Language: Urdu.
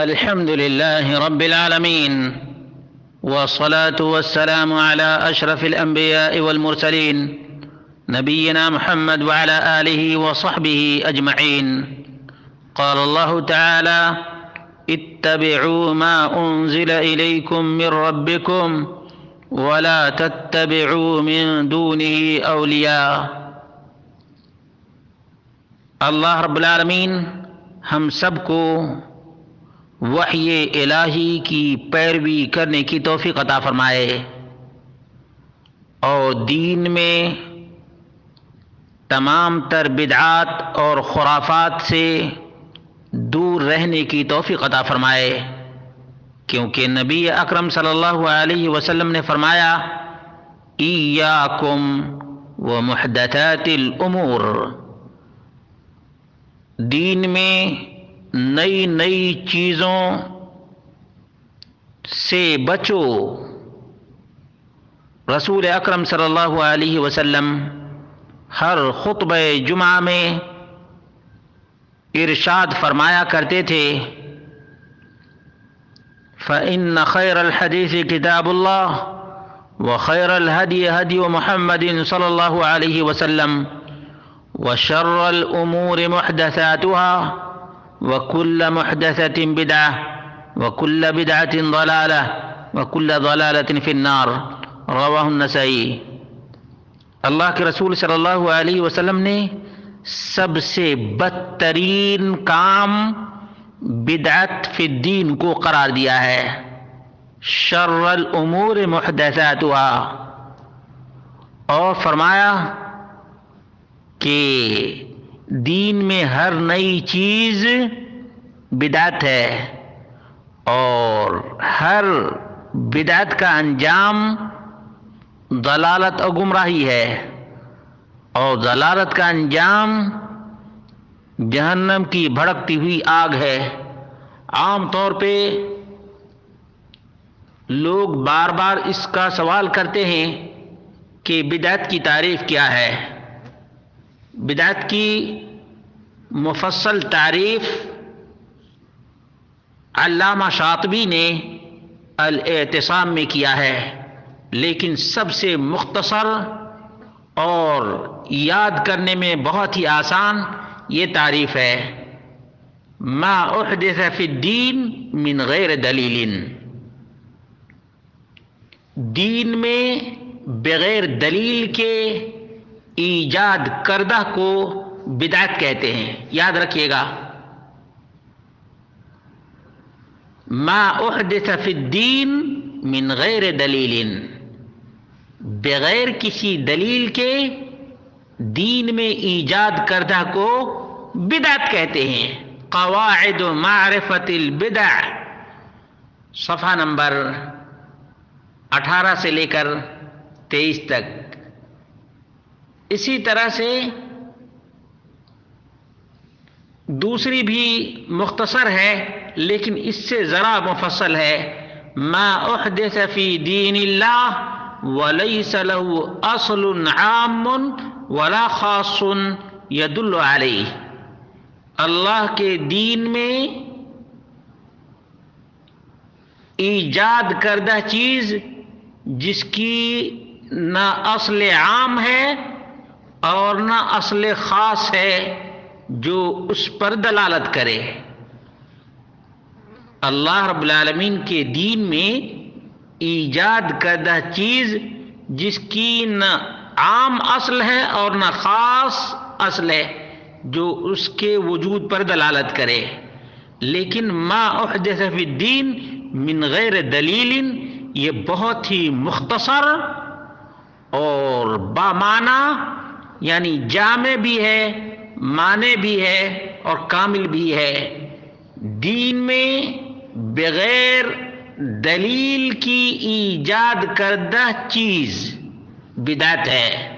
الحمد لله رب العالمين، والصلاة والسلام على أشرف الأنبياء والمرسلين نبينا محمد وعلى آله وصحبه أجمعين. قال الله تعالى: اتبعوا ما أنزل إليكم من ربكم ولا تتبعوا من دونه أولياء. اللہ رب العالمین ہم سب کو وحی الہی کی پیروی کرنے کی توفیق عطا فرمائے اور دین میں تمام تر بدعات اور خرافات سے دور رہنے کی توفیق عطا فرمائے، کیونکہ نبی اکرم صلی اللہ علیہ وسلم نے فرمایا: ایاکم ومحدثات الامور، دین میں نئی نئی چیزوں سے بچو۔ رسول اکرم صلی اللہ علیہ وسلم ہر خطبہ جمعہ میں ارشاد فرمایا کرتے تھے: فإن خير الحديث كتاب الله وخير الهدي هدي محمد صلى الله عليه وسلم وشر الأمور محدثاتها وكل محدثة بدعة وكل بدعة ضلالة وكل ضلالة في النار۔ رواه النسائی۔ اللہ کے رسول صلی اللہ علیہ وسلم نے سب سے بدترین کام بدعت فی الدین کو قرار دیا ہے۔ شر الامور محدثاتها، اور فرمایا کہ دین میں ہر نئی چیز بدعت ہے اور ہر بدعت کا انجام ضلالت اور گمراہی ہے، اور ضلالت کا انجام جہنم کی بھڑکتی ہوئی آگ ہے۔ عام طور پہ لوگ بار بار اس کا سوال کرتے ہیں کہ بدعت کی تعریف کیا ہے۔ بدعت کی مفصل تعریف علامہ شاطبی نے الاعتصام میں کیا ہے، لیکن سب سے مختصر اور یاد کرنے میں بہت ہی آسان یہ تعریف ہے: ما احدث فی الدین من غیر دلیل، دین میں بغیر دلیل کے ایجاد کردہ کو بدعت کہتے ہیں۔ یاد رکھیے گا، ما احدث فی الدین من غیر دلیل، بغیر کسی دلیل کے دین میں ایجاد کردہ کو بدعت کہتے ہیں۔ قواعد معرفت البدع، صفحہ نمبر 18 سے لے کر 23 تک۔ اسی طرح سے دوسری بھی مختصر ہے لیکن اس سے ذرا مفصل ہے: ما احدث فی دین اللہ ولیس له اصل عام ولا خاص یدل علیہ، اللہ کے دین میں ایجاد کردہ چیز جس کی نہ اصل عام ہے اور نہ اصل خاص ہے جو اس پر دلالت کرے۔ اللہ رب العالمین کے دین میں ایجاد کردہ چیز جس کی نہ عام اصل ہے اور نہ خاص اصل ہے جو اس کے وجود پر دلالت کرے، لیکن ما احدث فی الدین من غیر دلیل یہ بہت ہی مختصر اور بامعنی، یعنی جامع بھی ہے، معنی بھی ہے اور کامل بھی ہے۔ دین میں بغیر دلیل کی ایجاد کردہ چیز بدعت ہے۔